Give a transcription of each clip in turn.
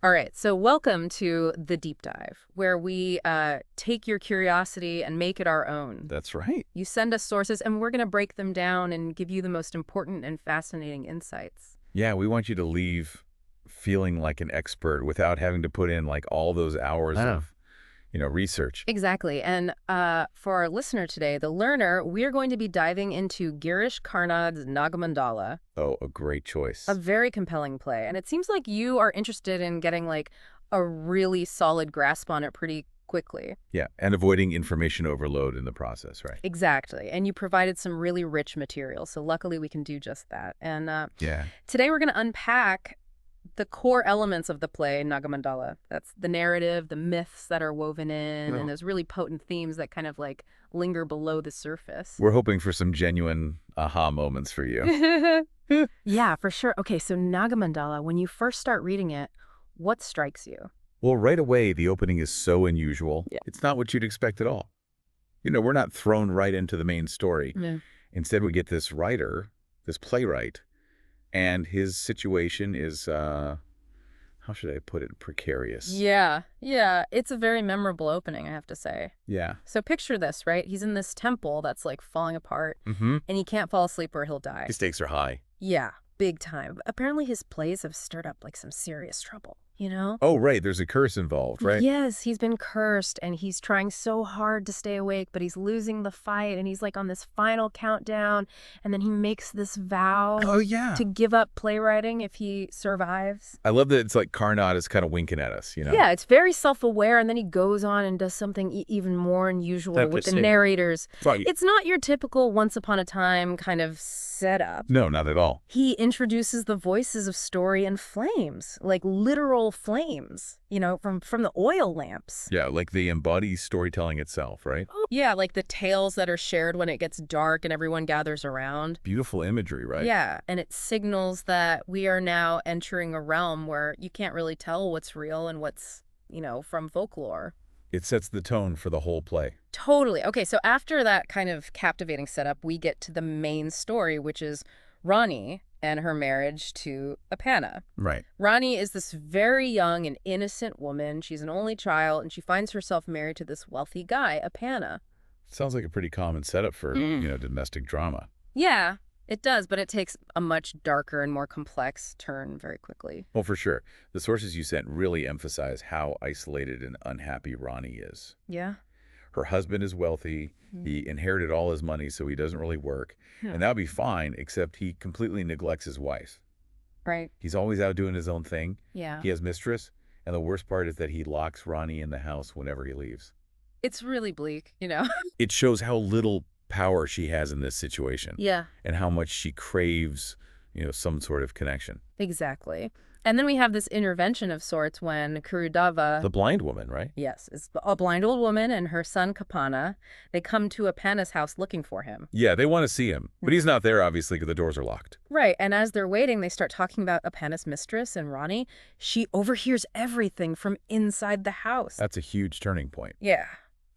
All right, so welcome to The Deep Dive, where we take your curiosity and make it our own. That's right. You send us sources, and we're going to break them down and give you the most important and fascinating insights. Yeah, we want you to leave feeling like an expert without having to put in like all those hours of, research. Exactly. And for our listener today, the learner, we're going to be diving into Girish Karnad's Nagamandala, Oh, a great choice. a very compelling play. And it seems like you are interested in getting like a really solid grasp on it pretty quickly. Yeah, and avoiding information overload in the process, right? Exactly. And you provided some really rich material. So luckily we can do just that. And Yeah. today we're going to unpack the core elements of the play Nagamandala. That's the narrative, the myths that are woven in, and those really potent themes that kind of like linger below the surface. We're hoping for some genuine aha moments for you. Yeah, for sure. Okay, so Nagamandala, when you first start reading it, what strikes you? Well, right away, the opening is so unusual. Yeah. It's not what you'd expect at all. We're not thrown right into the main story. Yeah. Instead, we get this writer, this playwright, and his situation is, how should I put it, precarious. Yeah. It's a very memorable opening, I have to say. Yeah. So picture this, right? He's in this temple that's like falling apart, and he can't fall asleep or he'll die. The stakes are high. Yeah, big time. Apparently his plays have stirred up like some serious trouble, you know? Oh, right. There's a curse involved, right? Yes, he's been cursed and he's trying so hard to stay awake, but he's losing the fight and he's like on this final countdown, and then he makes this vow Oh, yeah. to give up playwriting if he survives. I love that it's like Karnad is kind of winking at us, Yeah, it's very self-aware, and then he goes on and does something even more unusual with the narrators. Right. It's not your typical Once Upon a Time kind of setup. No, not at all. He introduces the voices of story and flames, like literal flames, from the oil lamps. Yeah, like they embody storytelling itself, right? Yeah, like the tales that are shared when it gets dark and everyone gathers around. Beautiful imagery, right? Yeah, and it signals that we are now entering a realm where you can't really tell what's real and what's, from folklore. It sets the tone for the whole play. Totally. Okay, so after that kind of captivating setup, we get to the main story, which is Rani and her marriage to Appanna. Right. Rani is this very young and innocent woman. She's an only child, and she finds herself married to this wealthy guy, Appanna. Sounds like a pretty common setup for, domestic drama. Yeah, it does, but it takes a much darker and more complex turn very quickly. Well, for sure. The sources you sent really emphasize how isolated and unhappy Rani is. Yeah? Her husband is wealthy. He inherited all his money, so he doesn't really work. Yeah. And that would be fine, except he completely neglects his wife. Right. He's always out doing his own thing. Yeah. He has mistress, and the worst part is that he locks Rani in the house whenever he leaves. It's really bleak, It shows how little power she has in this situation. Yeah. And how much she craves, some sort of connection. Exactly. And then we have this intervention of sorts when Kurudava, The blind woman, right? yes, is a blind old woman, and her son Appanna, they come to Appanna's house looking for him. Yeah, they want to see him. But he's not there, obviously, because the doors are locked. Right, and as they're waiting, they start talking about Appanna's mistress and Rani. She overhears everything from inside the house. That's a huge turning point. Yeah.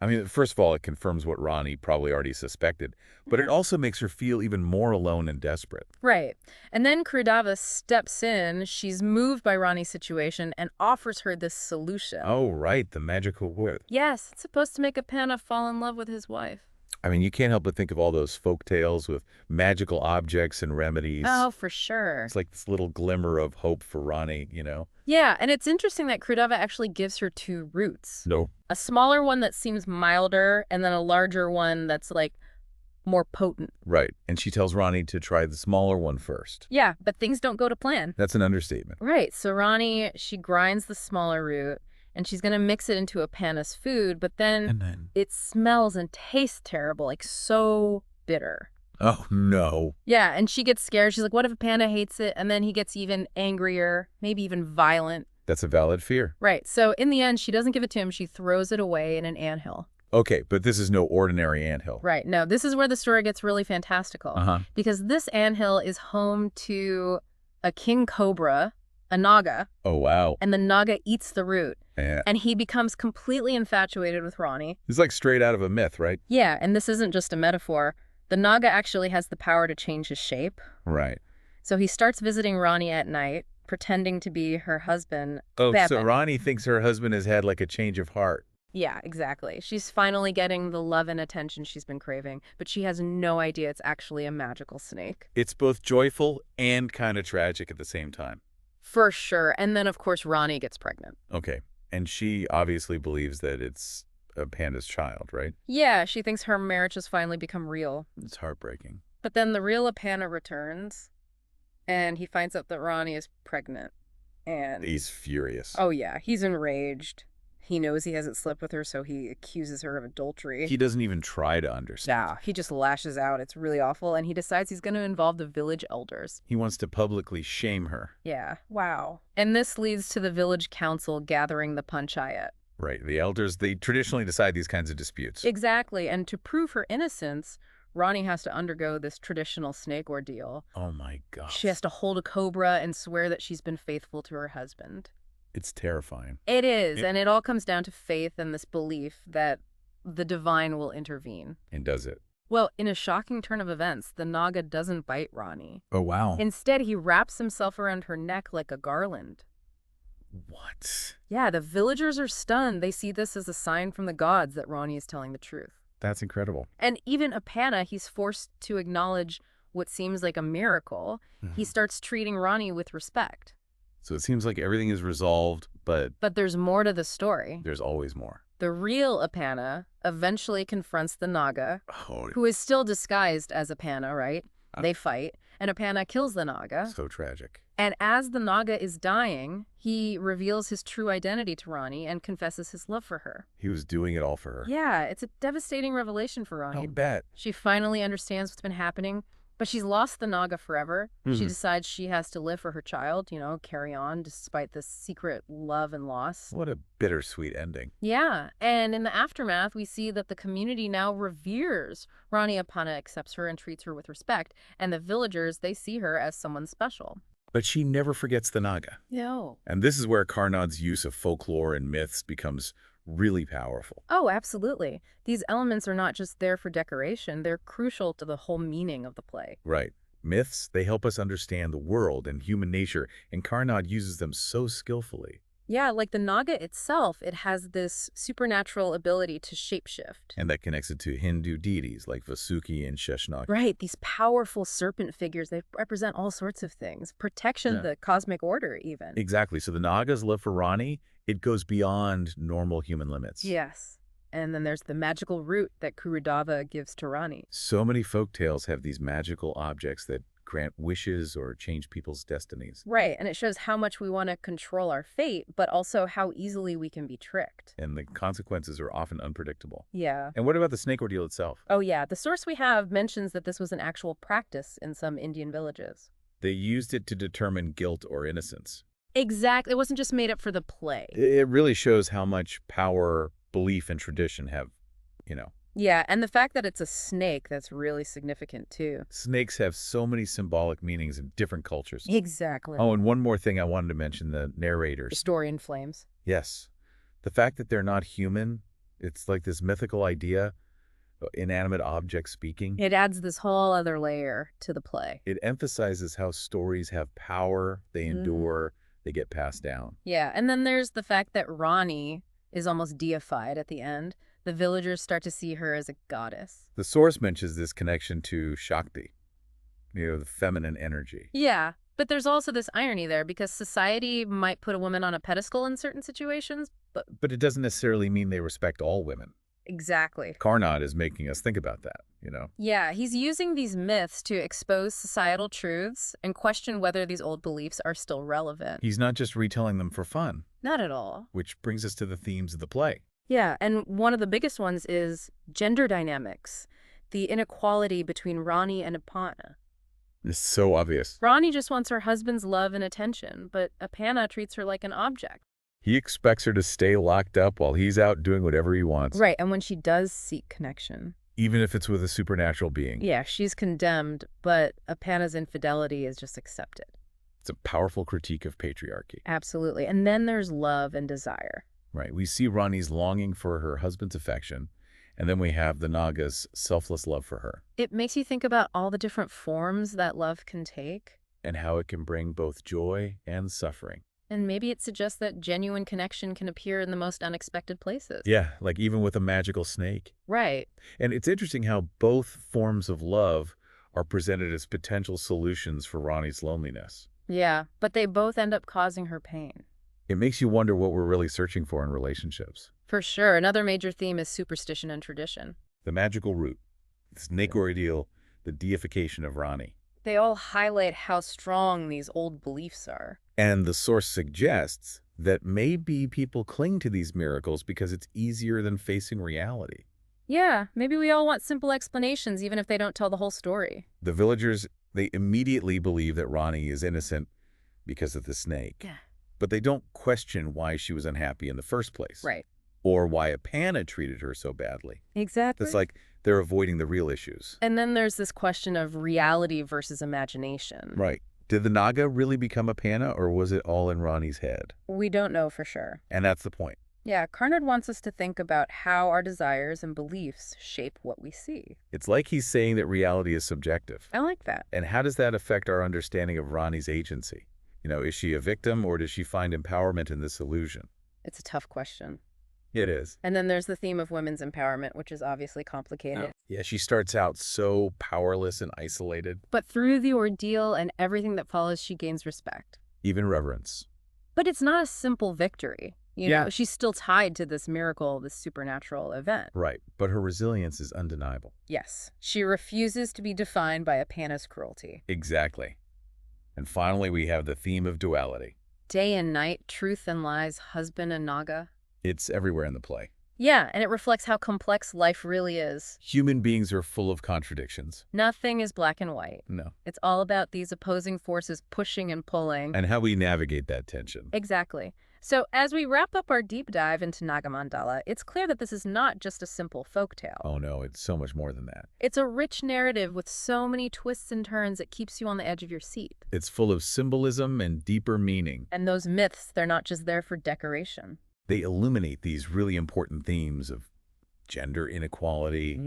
I mean, first of all, it confirms what Rani probably already suspected, but it also makes her feel even more alone and desperate. Right. And then Kurudava steps in. She's moved by Rani's situation and offers her this solution. Oh, right, the magical word. Yes, it's supposed to make Appanna fall in love with his wife. I mean, you can't help but think of all those folk tales with magical objects and remedies. Oh, for sure. It's like this little glimmer of hope for Rani, Yeah, and it's interesting that Kurudava actually gives her two routes. No. A smaller one that seems milder, and then a larger one that's like more potent. Right. And she tells Rani to try the smaller one first. Yeah, but things don't go to plan. That's an understatement. Right, so Rani, she grinds the smaller root, and she's going to mix it into Appanna's food, but then it smells and tastes terrible, like so bitter. Oh, no. Yeah, and she gets scared. She's like, what if Appanna hates it? And then he gets even angrier, maybe even violent. That's a valid fear. Right, so in the end, she doesn't give it to him. She throws it away in an anthill. Okay, but this is no ordinary anthill. Right, no, this is where the story gets really fantastical. Because this anthill is home to a king cobra, a Naga. Oh, wow. And the Naga eats the root. Yeah. And he becomes completely infatuated with Rani. It's like straight out of a myth, right? Yeah, and this isn't just a metaphor. The Naga actually has the power to change his shape. Right. So he starts visiting Rani at night, pretending to be her husband, Oh, so Pepe. Rani thinks her husband has had like a change of heart. Yeah, exactly. She's finally getting the love and attention she's been craving, but she has no idea it's actually a magical snake. It's both joyful and kind of tragic at the same time. For sure. And then, of course, Rani gets pregnant. Okay. And she obviously believes that it's a panda's child, right? Yeah, she thinks her marriage has finally become real. It's heartbreaking. But then the real Appanna returns, and he finds out that Rani is pregnant. And He's furious. oh yeah, he's enraged. He knows he hasn't slept with her, so he accuses her of adultery. He doesn't even try to understand. Nah, he just lashes out. It's really awful, and he decides he's going to involve the village elders. He wants to publicly shame her. Yeah, wow. And this leads to the village council gathering the panchayat. Right. The elders, they traditionally decide these kinds of disputes. Exactly, and to prove her innocence, Rani has to undergo this traditional snake ordeal. Oh my gosh. She has to hold a cobra and swear that she's been faithful to her husband. It's terrifying. It is, and it all comes down to faith and this belief that the divine will intervene. And does it? Well, in a shocking turn of events, the Naga doesn't bite Rani. Oh, wow. Instead, he wraps himself around her neck like a garland. What? Yeah, the villagers are stunned. They see this as a sign from the gods that Rani is telling the truth. That's incredible. And even Appanna, he's forced to acknowledge what seems like a miracle. He starts treating Rani with respect. So it seems like everything is resolved, but But there's more to the story. there's always more. The real Appanna eventually confronts the Naga, Oh, who is still disguised as Appanna, right? They fight, and Appanna kills the Naga. so tragic. And as the Naga is dying, he reveals his true identity to Rani and confesses his love for her. He was doing it all for her. Yeah, it's a devastating revelation for Rani. I'll bet. She finally understands what's been happening, but she's lost the Naga forever. She decides she has to live for her child, carry on despite this secret love and loss. What a bittersweet ending. Yeah, and in the aftermath, we see that the community now reveres Rani. Appanna accepts her and treats her with respect, and the villagers, they see her as someone special. But she never forgets the Naga. No. And this is where Karnad's use of folklore and myths becomes really powerful. Oh, absolutely. These elements are not just there for decoration, they're crucial to the whole meaning of the play. Right. Myths, they help us understand the world and human nature, and Karnad uses them so skillfully. Yeah, like the Naga itself, it has this supernatural ability to shapeshift. And that connects it to Hindu deities like Vasuki and Sheshnag. Right, these powerful serpent figures, they represent all sorts of things. Protection, the cosmic order, even. Exactly. So the Naga's love for Rani, it goes beyond normal human limits. Yes. And then there's the magical root that Kurudava gives to Rani. So many folk tales have these magical objects that grant wishes or change people's destinies. Right, and it shows how much we want to control our fate, but also how easily we can be tricked. And the consequences are often unpredictable. Yeah. And what about the snake ordeal itself? Oh yeah, the source we have mentions that this was an actual practice in some Indian villages. They used it to determine guilt or innocence. Exactly, it wasn't just made up for the play. It really shows how much power, belief, and tradition have, Yeah, and the fact that it's a snake, that's really significant too. Snakes have so many symbolic meanings in different cultures. Exactly. Oh, and one more thing I wanted to mention, the The narrators. story in flames. Yes. The fact that they're not human, it's like this mythical idea, inanimate objects speaking. It adds this whole other layer to the play. It emphasizes how stories have power, they endure, they get passed down. Yeah, and then there's the fact that Rani is almost deified at the end. The villagers start to see her as a goddess. The source mentions this connection to Shakti, the feminine energy. Yeah, but there's also this irony there because society might put a woman on a pedestal in certain situations, but But it doesn't necessarily mean they respect all women. exactly. Karnad is making us think about that, Yeah, he's using these myths to expose societal truths and question whether these old beliefs are still relevant. He's not just retelling them for fun, Not at all. which brings us to the themes of the play. Yeah, and one of the biggest ones is gender dynamics, the inequality between Rani and Appanna. It's so obvious. Rani just wants her husband's love and attention, but Appanna treats her like an object. He expects her to stay locked up while he's out doing whatever he wants. Right, and when she does seek connection, Even if it's with a supernatural being. yeah, she's condemned, but Appanna's infidelity is just accepted. It's a powerful critique of patriarchy. Absolutely. And then there's love and desire. Right. We see Rani's longing for her husband's affection, and then we have the Naga's selfless love for her. It makes you think about all the different forms that love can take. and how it can bring both joy and suffering. And maybe it suggests that genuine connection can appear in the most unexpected places. Yeah, like even with a magical snake. Right. And it's interesting how both forms of love are presented as potential solutions for Rani's loneliness. Yeah, but they both end up causing her pain. It makes you wonder what we're really searching for in relationships. For sure. Another major theme is superstition and tradition. The magical root, the snake ordeal, the deification of Rani. They all highlight how strong these old beliefs are. And the source suggests that maybe people cling to these miracles because it's easier than facing reality. Yeah, maybe we all want simple explanations, even if they don't tell the whole story. The villagers, they immediately believe that Rani is innocent because of the snake. Yeah. But they don't question why she was unhappy in the first place. Right. Or why Appanna treated her so badly. Exactly. It's like they're avoiding the real issues. And then there's this question of reality versus imagination. Right. Did the Naga really become Appanna, or was it all in Rani's head? We don't know for sure. And that's the point. Yeah, Karnad wants us to think about how our desires and beliefs shape what we see. It's like he's saying that reality is subjective. I like that. And how does that affect our understanding of Rani's agency? You know, is she a victim, or does she find empowerment in this illusion? It's a tough question. It is. And then there's the theme of women's empowerment, which is obviously complicated. Yeah, she starts out so powerless and isolated. But through the ordeal and everything that follows, she gains respect. Even reverence. But it's not a simple victory. You Yeah. know, she's still tied to this miracle, this supernatural event. Right. But her resilience is undeniable. Yes. She refuses to be defined by Appanna's cruelty. Exactly. And finally, we have the theme of duality. Day and night, truth and lies, husband and Naga. It's everywhere in the play. Yeah, and it reflects how complex life really is. Human beings are full of contradictions. Nothing is black and white. No. It's all about these opposing forces pushing and pulling. And how we navigate that tension. Exactly. So as we wrap up our deep dive into Nagamandala, it's clear that this is not just a simple folktale. Oh no, it's so much more than that. It's a rich narrative with so many twists and turns it keeps you on the edge of your seat. It's full of symbolism and deeper meaning. And those myths, they're not just there for decoration. They illuminate these really important themes of gender inequality,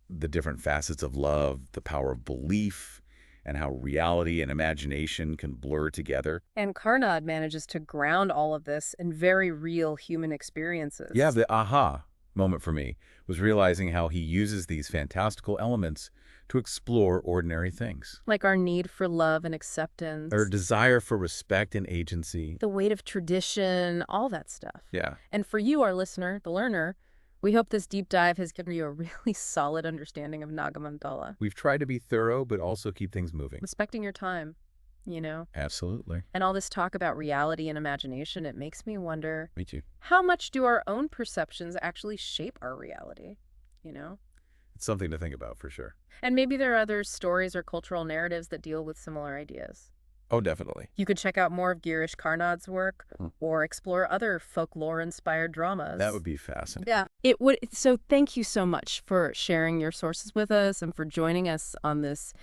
the different facets of love, the power of belief, and how reality and imagination can blur together. And Karnad manages to ground all of this in very real human experiences. Yeah, the aha moment for me was realizing how he uses these fantastical elements to explore ordinary things. Like our need for love and acceptance. Our desire for respect and agency. The weight of tradition, all that stuff. Yeah. And for you, our listener, the learner, we hope this deep dive has given you a really solid understanding of Nagamandala. We've tried to be thorough, but also keep things moving. Respecting your time, you know? Absolutely. And all this talk about reality and imagination, it makes me wonder, Me too. how much do our own perceptions actually shape our reality, you know? It's something to think about for sure. And maybe there are other stories or cultural narratives that deal with similar ideas. Oh, definitely. You could check out more of Girish Karnad's work or explore other folklore-inspired dramas. That would be fascinating. Yeah, it would. So thank you so much for sharing your sources with us and for joining us on this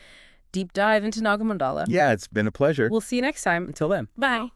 deep dive into Nagamandala. Yeah, it's been a pleasure. We'll see you next time. Until then. Bye.